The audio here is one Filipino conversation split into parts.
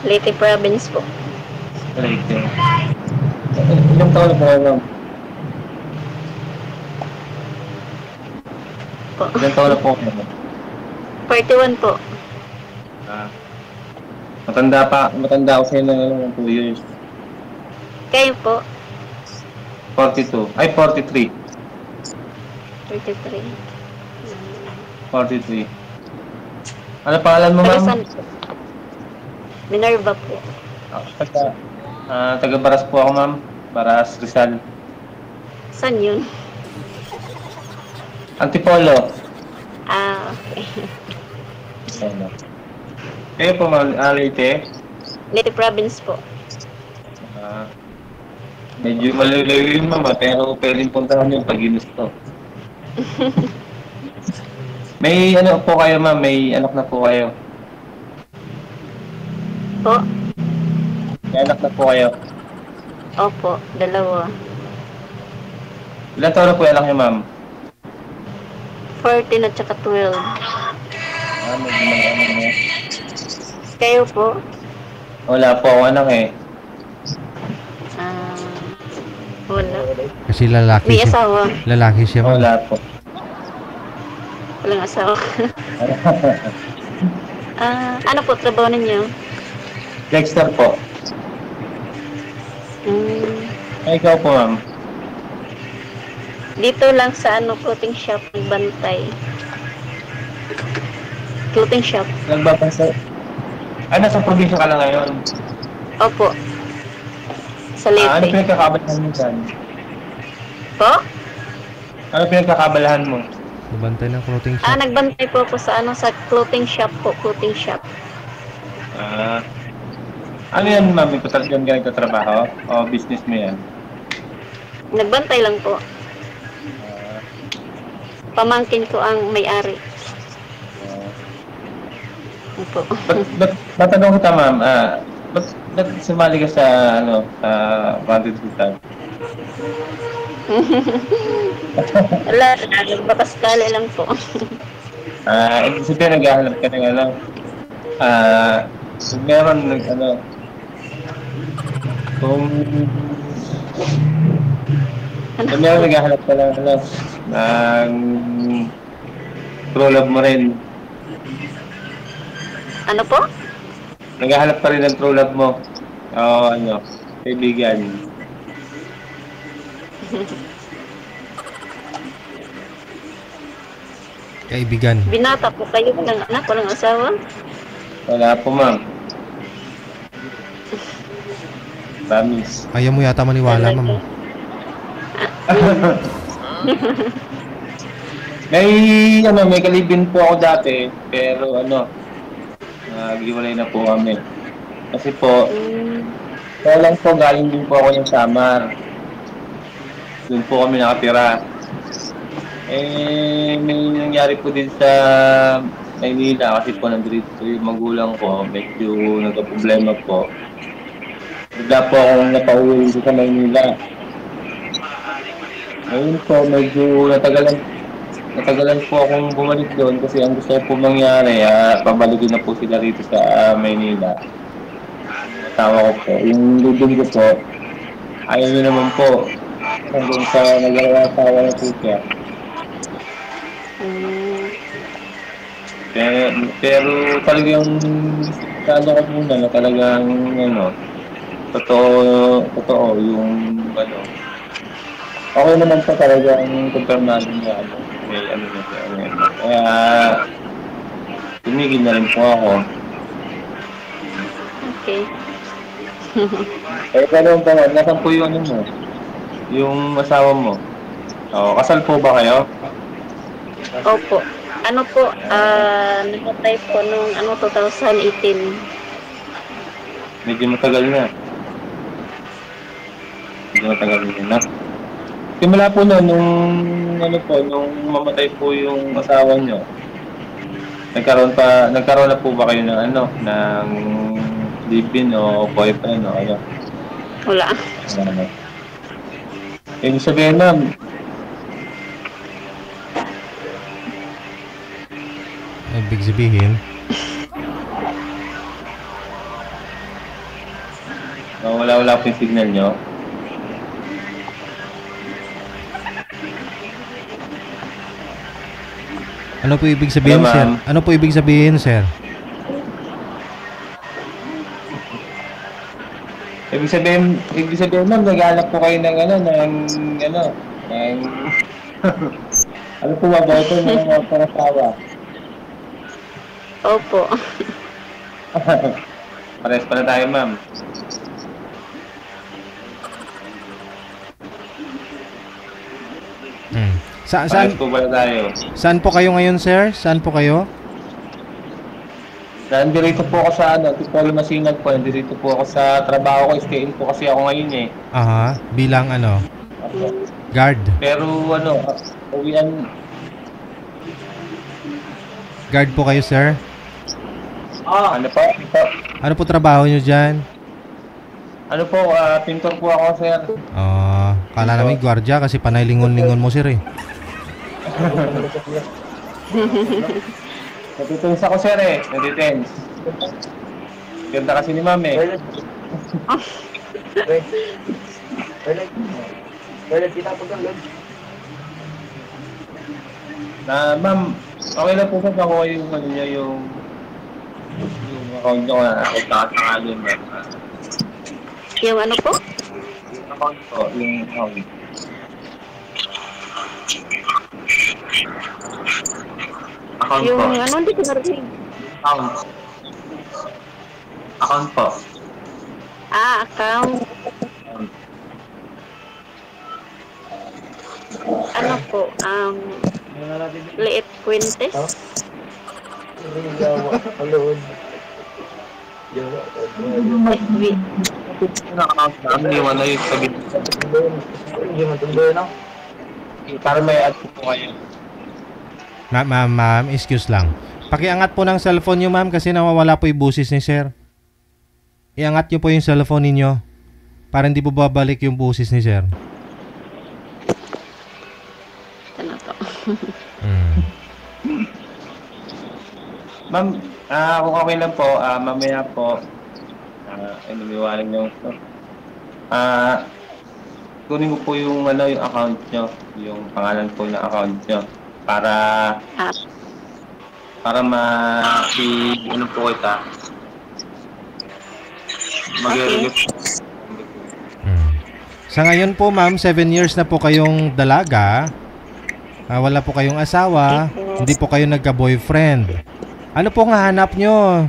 Leyte Province po. Leyte. Ilang taon na po kayo, ma'am? Po. Ilang taon na po kayo, ma'am? 41 po. Ah, matanda ako sa'yo ng 2 years. Kayo po? 42. Ay, 43. 33. 43. Ano pangalan mo, Taga ma'am? saan po? Minerva po. Taga, taga Baras po ako, ma'am. Baras, Rizal. Saan yun? Antipolo. Ah, okay. Ano? Kayo po, ma'am, Leyte? Leyte Province po. Ah, medyo malalayo yun, ma'am, pero pwedeng puntahan yung pag ginusto. May ano po kayo, ma'am? May anak na po kayo? Po? May anak na po kayo? Opo, dalawa. Ilan taon na po yung anak niyo, ma'am? 14 at saka 12. Medyo malaki na. Kayo po? Wala po ako anak eh. Ah, wala. Kasi lalaki May siya. asawa. Lalaki siya, ma'am. Wala po. Walang asawa. Ano po trabaho ninyo? Dexter po. Ay, ikaw po, ma'am. Dito lang sa clothing shop, nagbantay. Clothing shop. Nagbabasa. Nasa probinsya ka lang ngayon? Opo. Sa Ano Leyte. pinagkakabalahan mo dyan? Po? Ano pinagkakabalahan mo? Nabantay ng clothing shop. Nagbantay po ako sa sa clothing shop po, clothing shop. Ano yan, ma'am? Ito talagang ganito trabaho? O business mo yan? Nagbantay lang po. Pamangkin ko ang may-ari. Opo. Ba't tanong kita, ma'am? Ba't sumali ka sa, Wanted Hospital? Wala, nagbapaskali lang po. Ibig sabihin, naghahanap ka ng kung meron kung meron naghahanap ka ng ng true love mo rin. Ano po? Naghahanap pa rin ng true love mo. O kaibigan. Kaibigan. Binata po kayo ng anak, walang asawa? Wala po, ma'am. Promise. Ayaw mo yata maniwala, ma'am. May kalibin po ako dati, pero naghiwalay na po kami. Kasi po, kaya lang po galing din po ako ng Samar. Doon po kami nakatira. May nangyari po din sa Maynila kasi po nandito yung magulang ko, medyo nagka-problema po. Bigla po akong napauwi dito sa Maynila. Ngayon po, medyo natagalan po akong bumalik doon kasi ang gusto ko po mangyari, pabalikin na po sila rito sa Maynila. Yung asawa ko po, yung lubin ko po, ayaw nyo naman po. Hanggang sa nagalawa asawa na po siya. Pero talagang kano ko muna na talagang totoo yung okay naman po talagang kumpirmado niya may na siya ngayon. Kaya tumigil na rin po ako. Okay. Gano'n ba? Nasaan po yung mo? Yung asawa mo? Kasal po ba kayo? Opo. Nakatay po nung 2018. Medyo matagal na. Simula po nung mamatay po yung asawa nyo, nagkaroon na po ba kayo ng ng live-in o boyfriend o ano? Wala. Ibig sabihin, ma'am, Ibig sabihin, Wala po yung signal nyo. Ano po ibig sabihin, Hello, sir? ma'am. Ano po ibig sabihin, sir? Ibig sabihin ma'am, naghanap po kayo ng ano po ba ito ng mga pangasawa? Opo. Pares pala tayo, ma'am. Hmm. Pares po pala tayo. Saan po kayo ngayon, sir? Saan po kayo? Nandito po ako sa Tipolo Masinag po. Nandito po ako sa trabaho ko. Stay-in po kasi ako ngayon eh. Aha, bilang guard. Pero uwian. Guard po kayo, sir? Ano po? Ano po trabaho nyo dyan? Ano po, pintor po ako, sir. Kala namin gwardiya kasi panay lingon-lingon mo, sir eh. Natitens ako, sir eh. Natitens. Ganda kasi ni ma'am eh. Ma'am, okay lang po ba ako yung yung account nyo na nagkakatangalin, ma'am? Yung ano po? Yung account ko, yung account. Account Yung po. ano, hindi ko narinig. Account. Account po. Account. Ano po? Liit Quintes? SB. Account na, iniwan na yung sabi. Para may add po kayo. Ma'am, excuse lang. Pakiangat po ng cellphone nyo, ma'am, kasi nawawala po yung busis ni sir. Iangat nyo po yung cellphone ninyo para hindi po babalik yung busis ni sir. Ano to? Ma'am, kung okay lang po, mamaya po, lumiwanag nyo. Kunin ko po yung yung account nyo, yung pangalan po ng account nyo para ano po kita. Sa ngayon po, ma'am, 7 years na po kayong dalaga. Wala po kayong asawa, hindi po kayo nagka-boyfriend. Ano po ang hanap nyo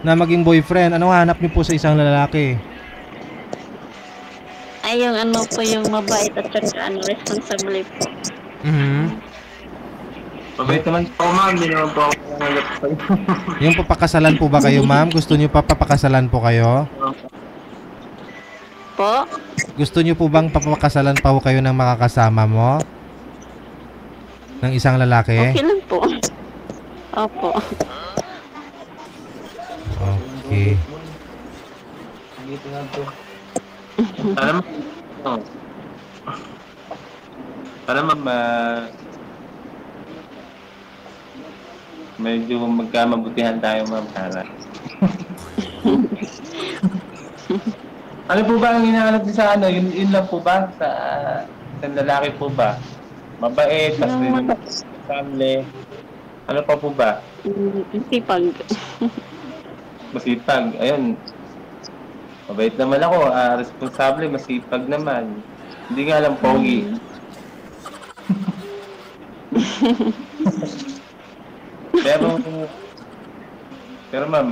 na maging boyfriend? Anong hanap nyo po sa isang lalaki? Ay, yung ano po, yung mabait at saka responsable po. Mabait naman po, ma'am. Hindi naman po ako nangalap sa iyo. Yung papakasalan po ba kayo, ma'am? Gusto nyo pa papakasalan po kayo? Po? Gusto nyo po bang papakasalan pa po kayo ng makakasama mo? Ng isang lalaki? Okay lang po. Opo. Okay. Sana ma'am, medyo magkamabutihan tayo, ma'am. Sana. Ano po ba ang hinahanap niyo sa Yun lang po ba? Sa lalaki po ba? Mabait, tas rin family. Ano pa po ba? Sipag. Masipag. Ayun. Mabait naman ako. Responsable, masipag naman. Hindi nga lang pogi. Pero ma'am,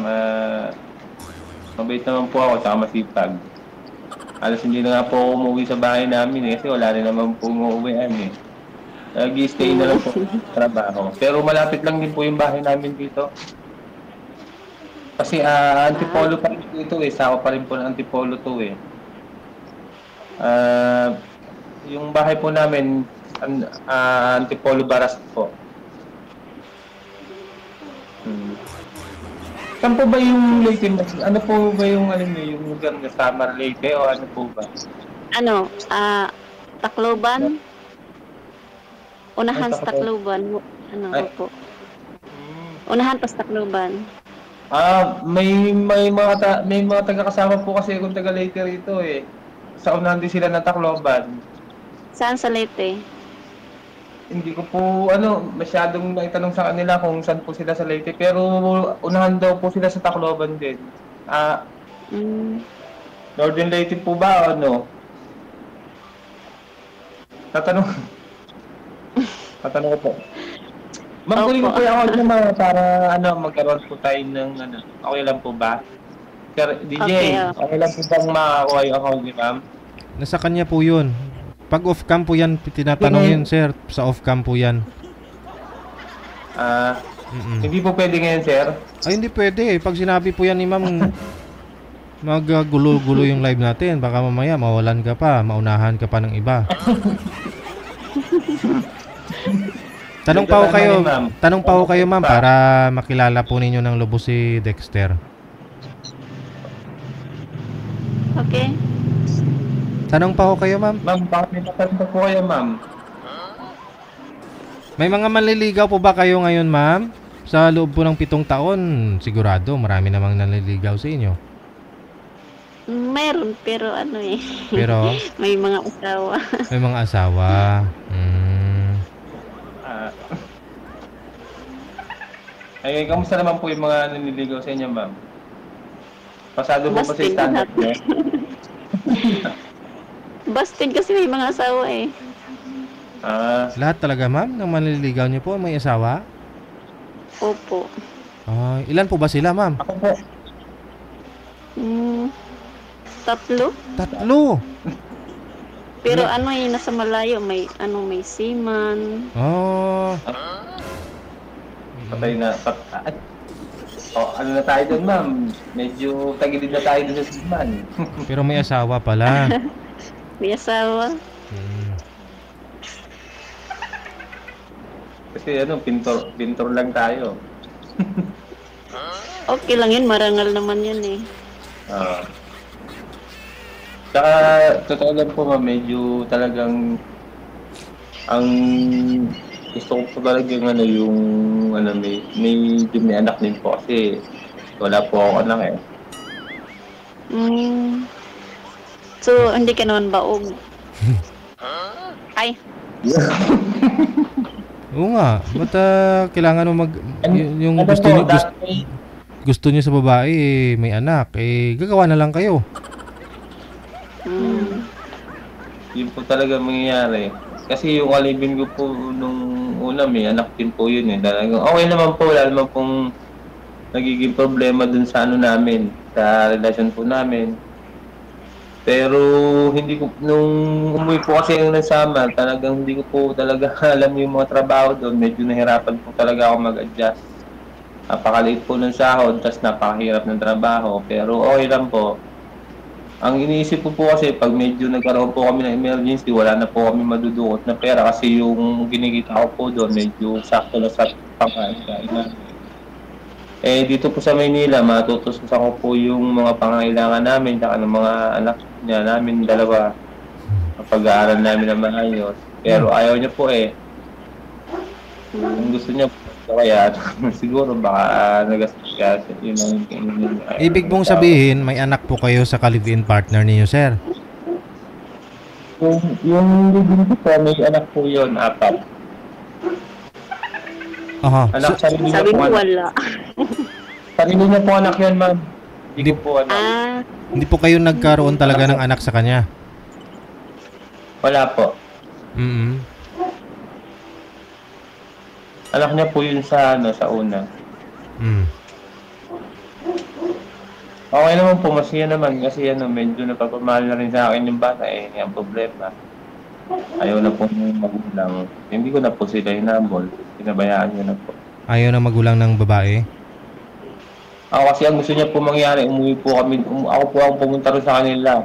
mabait naman po ako, tsaka masipag. Alas hindi na nga po ako umuwi sa bahay namin kasi wala rin naman po umuwian eh. Nag-i-stay na lang po sa trabaho. Pero malapit lang din po yung bahay namin dito. Kasi Antipolo pa rin dito eh. Sako pa rin po ng Antipolo to eh. Yung bahay po namin, Antipolo Baras po. Saan po ba yung Leyte? Ano po ba yung yung lugar na Samar Leyte o ano po ba? Tacloban? Unahan sa Tacloban. Ano po? Unahan pas Tacloban. May mga taga-kasama po kasi akong taga Leyte rito eh. Sa unahan din sila ng Tacloban. Saan sa Leyte? Hindi ko po masyadong naitanong sa kanila kung saan po sila sa Leyte, pero unahan daw po sila sa Tacloban din. Ah, Mm. Northern Leyte po ba o ano? Tatanong, tatanong ko po. Ma'am, kunin ko Opo. po yung account niyo ma'am para magkaroon po tayo ng okay lang po ba? Sir DJ, Okay, okay lang po bang makakuha yung account niyo ma'am? Nasa kanya po yun. Pag off-cam po yan, tinatanong yun, sir. Sa off-cam po yan. Mm-mm. Hindi po pwede ngayon sir. Ay, hindi pwede. Pag sinabi po yan ni ma'am, maggulo-gulo yung live natin. Baka mamaya mawalan ka pa, maunahan ka pa ng iba. Tanong pa ho kayo ma'am para makilala po ninyo ng lubos si Dexter. Okay. Tanong pa ho kayo ma'am. Ma'am, bakit may tatanong pa po kayo ma'am? May mga manliligaw po ba kayo ngayon ma'am? Sa loob po ng 7 taon, sigurado marami namang nanliligaw sa inyo. Meron, pero ano eh. Pero May mga asawa. may mga asawa. Ah. Ay, kamusta naman po yung mga naniligaw sa inyo ma'am? Pasado po ba sa Busted standard niyo? Busted kasi may mga asawa eh. Lahat talaga ma'am ng manliligaw niyo po may asawa? Opo. Ilan po ba sila ma'am? Ako po. Tatlo. Tatlo. Pero ano eh, nasa malayo. May seaman. Patay na. Ano na tayo doon ma'am? Medyo tagilid na tayo doon sa Sigman. Pero may asawa pala. May asawa. Kasi pintor lang tayo. Okay lang yun. Marangal naman yun eh. Tsaka, totoo lang po ma'am, medyo talagang ang gusto ko po talaga yung may anak din po kasi wala po ako anak eh. So, hindi ka naman baog. Ay, Oo nga. Ba't kailangan mo yung Ano gusto po, niyo gusto niyo sa babae may anak gagawa na lang kayo. Yun po talaga mangyayari. Kasi yung alibin ko po nung una may anak din po yun eh. Talagang okay naman po, wala naman pong nagiging problema dun sa namin, sa relasyon po namin. Pero nung umuwi po kasi yung nasama, talagang hindi ko po talaga alam yung mga trabaho doon. Medyo nahirapan po talaga ako mag-adjust. Napakaliit po ng sahod, tas napakahirap ng trabaho. Pero okay lang po. Ang iniisip ko po kasi pag medyo nagkaroon po kami ng emergency, wala na po kami madudukot na pera kasi yung kinikita ko po doon medyo sakto na sa pangkailangan. Dito po sa Maynila, matutustusan ko po yung mga pangangailangan namin at ng mga anak niya namin dalawa. Pag-aaral namin na maayos. Pero ayaw niya po eh. Kung gusto niya po, kaya siguro baka nagastos ka. Ibig mong sabihin, may anak po kayo sa ka-live-in partner niyo, sir? Yung live-in ko po, may anak po yun, 4. Aha. Anak, sarili niya sabi po mo anak. wala. Sarili niya po anak yun, ma'am. Hindi ko po anak. Hindi po kayo nagkaroon talaga ng anak sa kanya? Wala po. Anak niya po yun sa una. Okay naman po, masaya naman kasi medyo napapamahal na rin sa akin yung bata ang problema. Ayaw na po yung magulang. Hindi ko na po sila hinabol. Pinabayaan niya na po. Ayaw na magulang ng babae? Ako kasi ang gusto niya po mangyari, umuwi po kami. Ako po ang pumunta rin sa kanila.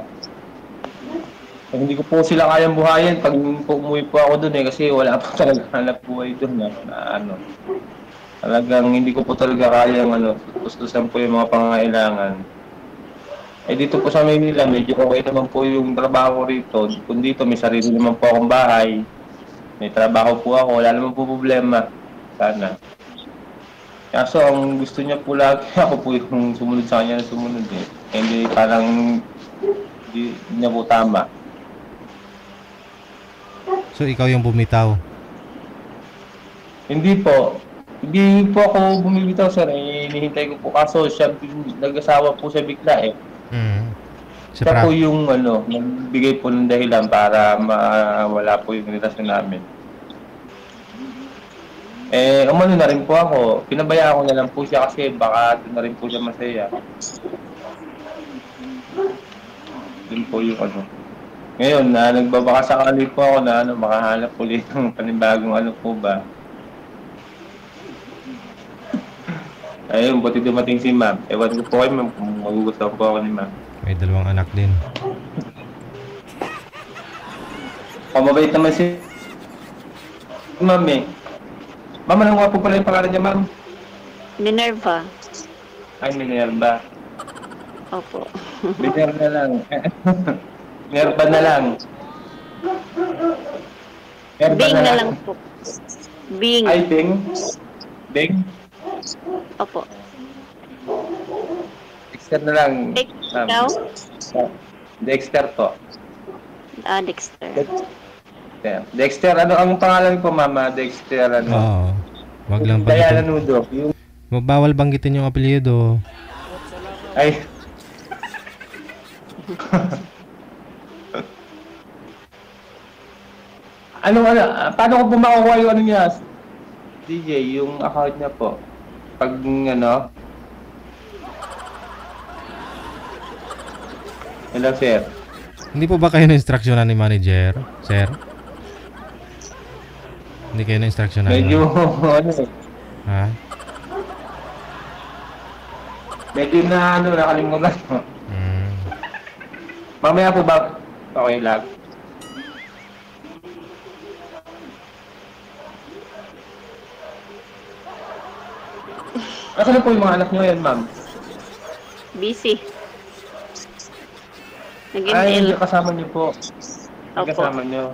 Hindi ko po sila kayang buhayin pag umuwi po ako doon kasi wala pa talaga hanap buhay doon talagang hindi ko po talaga kayang gustusan po yung mga pangangailangan. Dito po sa Maynila, medyo okay naman po yung trabaho rito. Kung dito, may sarili naman po akong bahay. May trabaho po ako, wala naman po problema. Sana. Kaso ang gusto niya po lagi ako po yung sumunod sa kanya na sumunod eh. Hindi parang hindi niya po tama. So, ikaw yung bumitaw. Hindi po. Hindi po ako bumibitaw sir. Eh, hinihintay ko po. Kaso siya, nag-asawa po siya bigla eh. Mm. Siya po yung nagbigay po ng dahilan para mawala po yung relasyon namin. Eh, umano na rin po ako. Pinabayaan ko na lang po siya kasi baka doon na rin po siya masaya. Yun po yung ano. Ngayon, nagbabaka sakali po ako na makahanap ulit ng panibagong ano po ba. Ayun, buti dumating si ma'am. Ewan ko po kayo ma'am kung magugustuhan po ako ni ma'am. May 2 anak din. Mabait naman si ma'am eh. Ma'am, ano nga po pala yung pangalan niya ma'am? Minerva. Ay, Minerva. Opo. Minerva na lang. Minerva na lang. Minerva Bing na lang po. Bing. Ay, Bing? Bing? Opo. Dexter na lang. Ikaw? Dexter po. Dexter. Dexter, ano ang pangalan ko, mama? Dexter, ano? Oo. Wag lang Diana banggitin. Nudo. Yung... Bawal banggitin yung apelyido. Ay. Paano ko po makukuha yung ano niya? DJ, yung account niya po. Pag ano? Hello, sir. Hindi po ba kayo na-instructionan ni manager, sir? Hindi kayo na-instructionan? Medyo, ano eh. Ha? Medyo na, nakalimutan ko. Mamaya po ba? Okay lang. Nasaan po yung mga anak nyo yan, ma'am? Busy. Ay, Nag-ML. kasama niyo po. Opo. Kasama niyo.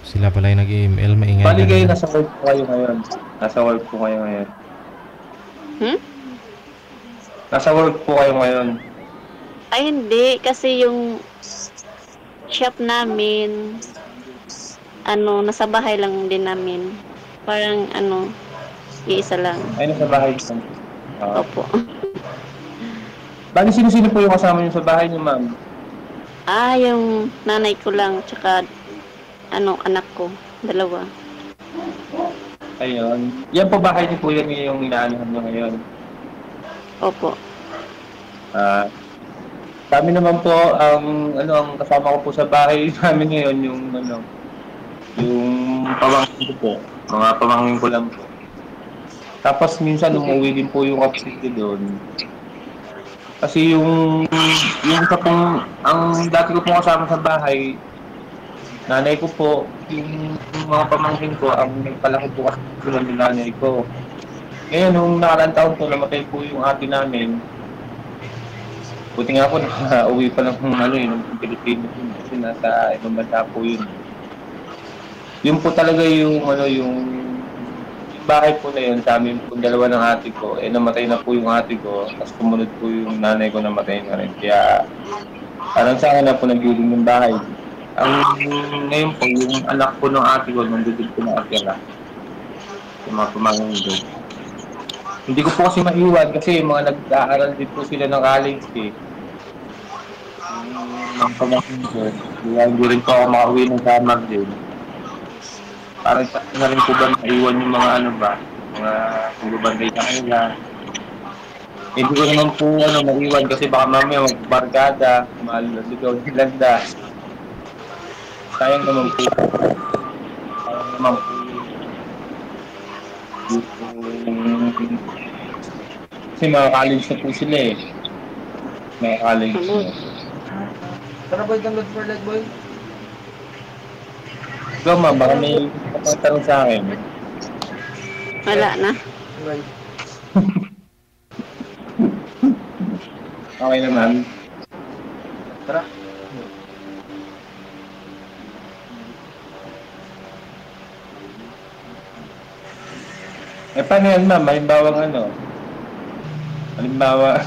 Sila pala yung nag-email, maingay. Bali kayo, kanina. nasa work po kayo ngayon. Nasa work po kayo ngayon. Nasa work po kayo ngayon. Ay, hindi. Kasi yung shop namin, nasa bahay lang din namin. Parang, iisa lang. Ay, nasa bahay po. Opo. Bali, sino-sino po yung kasama niyo sa bahay niyo, ma'am? Yung nanay ko lang, tsaka, anak ko. 2. Ayun. Yan po bahay niyo po yan yung inaanahan niyo ngayon. Opo. Kami naman po, ang kasama ko po sa bahay namin ngayon, yung pamangkin ko po. Mga pamangkin ko lang po. Tapos minsan umuwi din po yung kapatid ko doon. Kasi yung isa pong, ang dati ko pong kasama sa bahay, nanay ko po, yung mga pamangkin ko, ang nagpalaki po kasi ng nanay ko. Ngayon, nung nakaraan taon po, namatay po yung ate namin. Buti nga po, nakauwi pa lang ng Pilipinas yun. Kasi nasa ibang bansa po yun. Yun po talaga yung bahay po na yun, sa amin po, 2 ng ate ko, namatay na po yung ate ko, tapos kumunod po yung nanay ko, namatay na rin. Kaya, parang sa akin na po nag-building ng bahay. Ngayon po, yung anak po ng ate ko, nandun po nakatira. Yung mga pamangkin doon. Hindi ko po kasi maiwan kasi mga nag-aaral din po sila ng college eh. Ang pamangkin ko, hindi rin po ako makauwi ng summer din. Parang na rin po ba maiwan yung mga mga magbabantay sa kanila. Hindi ko naman po maiwan kasi baka mamaya magbarkada, malaligaw ng landas. Sayang naman po. Sayang naman po. Kasi mga college na po sila eh. Mga college na. Tara boy, download for leg boy. Ikaw ma'am, baka may tanong sa akin. Wala na. Boy. Okay naman. Tara. paano yan, ma'am? Halimbawa,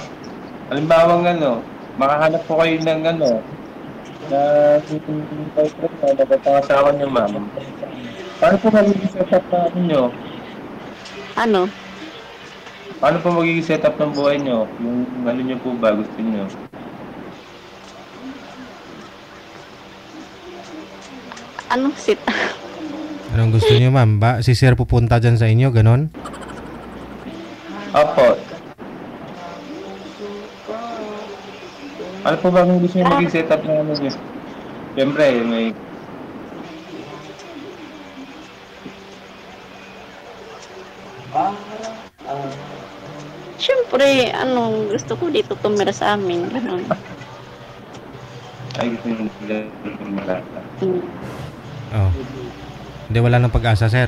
halimbawang makahanap po kayo ng na boyfriend na nagpapangasawa niyo, ma'am. Paano po magiging setup na ninyo? Ano? Paano po magiging setup ng buhay niyo? Yung niyo po ba gusto niyo? Ano sit? Anong gusto niyo, ma'am? Ba, si sir pupunta dyan sa inyo, ganon? Opo. Ano po ba ang gusto niyo maging setup ng niyo? Siyempre, may... Siyempre, gusto ko dito tumira sa amin. Ganun. Ay, gusto niyo maging malata. Oh. Hindi, wala nang pag-asa, sir.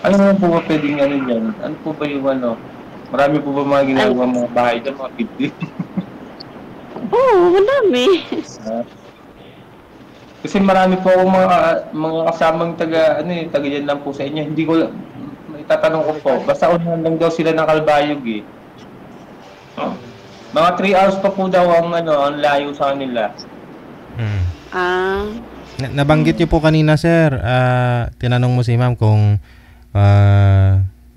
Ano naman po ba pwedeng dyan? Ano po ba yung Marami po ba mga ginagawa mga bahay dyan, mga bibli? Oo, madami. Kasi marami po akong mga kasamang taga dyan lang po sa inyo. Hindi ko, itatanong ko po, basta unahan lang daw sila ng Kalbayog eh. Mga 3 hours pa po daw ang layo sa kanila. Nabanggit niyo po kanina, sir, tinanong mo si ma'am kung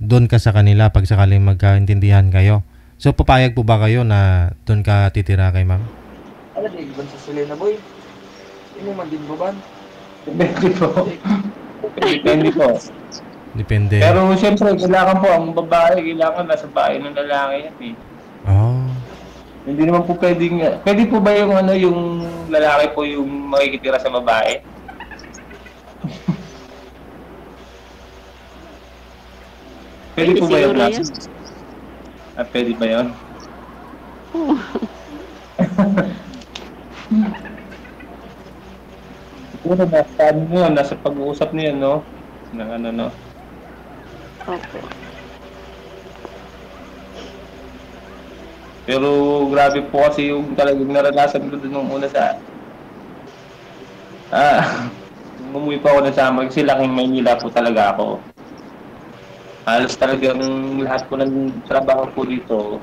doon ka sa kanila pag sakaling magkaintindihan kayo. So, papayag po ba kayo na doon ka titira kay ma'am? Ano di, iban sa Selena boy? Ini man din ba? Depende po. Depende po. Depende. Pero siyempre, kailangan po, ang babae, kailangan nasa bahay ng lalaki yan eh. Oh. Hindi naman po pwedeng, pwede po ba yung yung lalaki po yung makikitira sa babae? Pwede po ba yun? Pwede ba yun? Oo. Siguro nasa pag-uusap niyo, no? Ng Okay. Pero grabe po kasi yung talagang naranasan ko doon nung una sa... umuwi pa ako na sama kasi laking Maynila po talaga ako. Halos talagang lahat po ng trabaho po dito.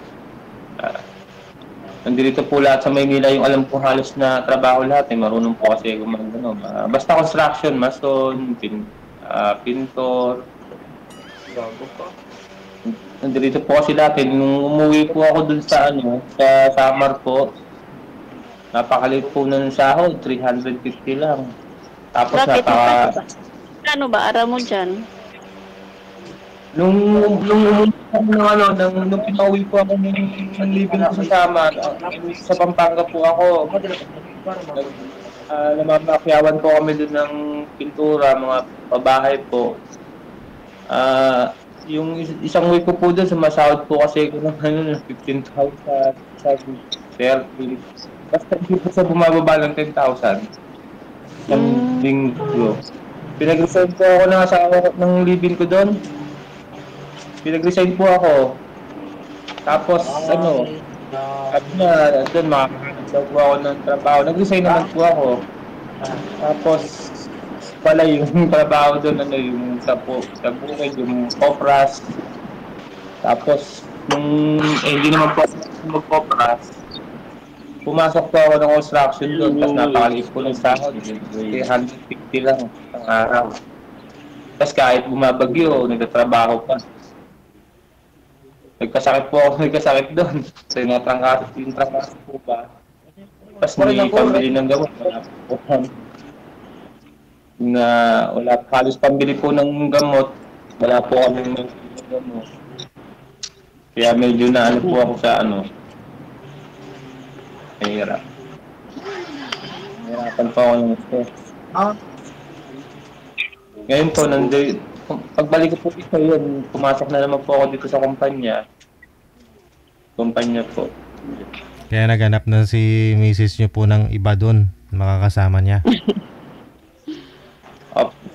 Nandito po lahat sa Maynila yung alam ko halos na trabaho lahat. Marunong po kasi basta construction, mason, pintor. Nandito po kasi dati, nung umuwi po ako dun sa sa Samar po, napakalit po ng sahod, 350 lang. Tapos Bakit? Ano ba? Ara mo dyan? Nung pinauwi po ako ng living ko sa Samar, sa Pampanga po ako, namamakyawan po kami dun ng pintura, mga pabahay po. Yung isang week ko po doon, sumasahod po kasi ko ng 15,000 sa 30. Basta hindi po sa bumababa ng 10,000. Ang linggo. Pinag-resign po ako ng asawa ng living ko doon. Pinag-resign po ako. Tapos sabi na doon makakahanap daw po ako ng trabaho. Nag-resign naman po ako. Tapos pala yung trabaho doon, yung sa bukid, yung Popras. Tapos, hindi naman po mag-Popras, pumasok po ako ng construction doon, tapos napakaliit po ng sahod, 350 lang ang araw. Tapos kahit bumabagyo, nagtatrabaho pa. Nagkasakit doon. So, yung trangkaso po ba. Tapos may pambili ng gamot, wala po na wala halos pambili po ng gamot, wala po kami ng gamot. Kaya medyo na po ako sa mahirap. Mahirapan po ako ng stress. Ngayon po, pagbalik ko po dito yun, pumasok na naman po ako dito sa kumpanya po. Kaya naghanap na si misis niyo po ng iba doon, makakasama niya.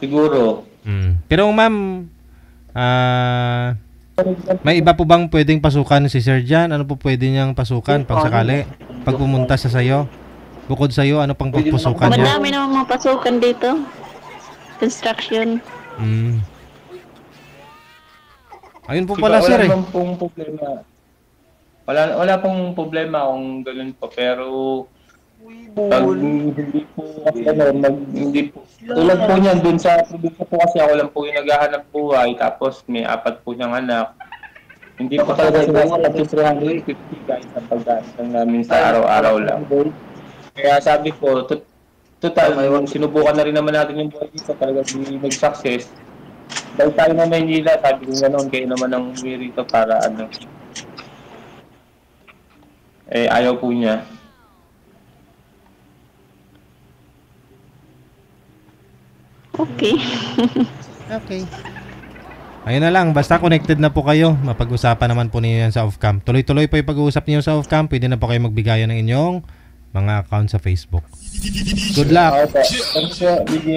Siguro. Pero ma'am, may iba po bang pwedeng pasukan si Sir Jan? Ano po pwede niyang pasukan pag sakali? Pag pumunta siya sa'yo? Bukod sa'yo, ano pang pagpasukan niya? Madami naman mga pasukan dito. construction. Ayun po pala sir Wala eh. naman pong problema. Wala pong problema kung ganun po, pero pag hindi po kasi hindi po. Tulad po niyan dun sa probinsya po kasi ako lang po yung naghahanap buhay, tapos may 4 po siyang anak. Hindi po talaga sila sa 350 guys ang pagdaan namin sa araw-araw lang. Kaya sabi ko, total, sinubukan na rin naman natin yung buhay dito, talaga hindi nag-success. Dahil tayo na Maynila, sabi ko gano'n, kayo naman ang umuwi rito para ano. Ayaw po niya. Okay. Okay. Ayun na lang, basta connected na po kayo. Mapag-usapan naman po ninyo yan sa off-cam. Tuloy-tuloy po yung pag-uusap niyo sa off-cam. Pwede na po kayo magbigayan ng inyong mga account sa Facebook. Good luck! Okay. Thanks, DJ.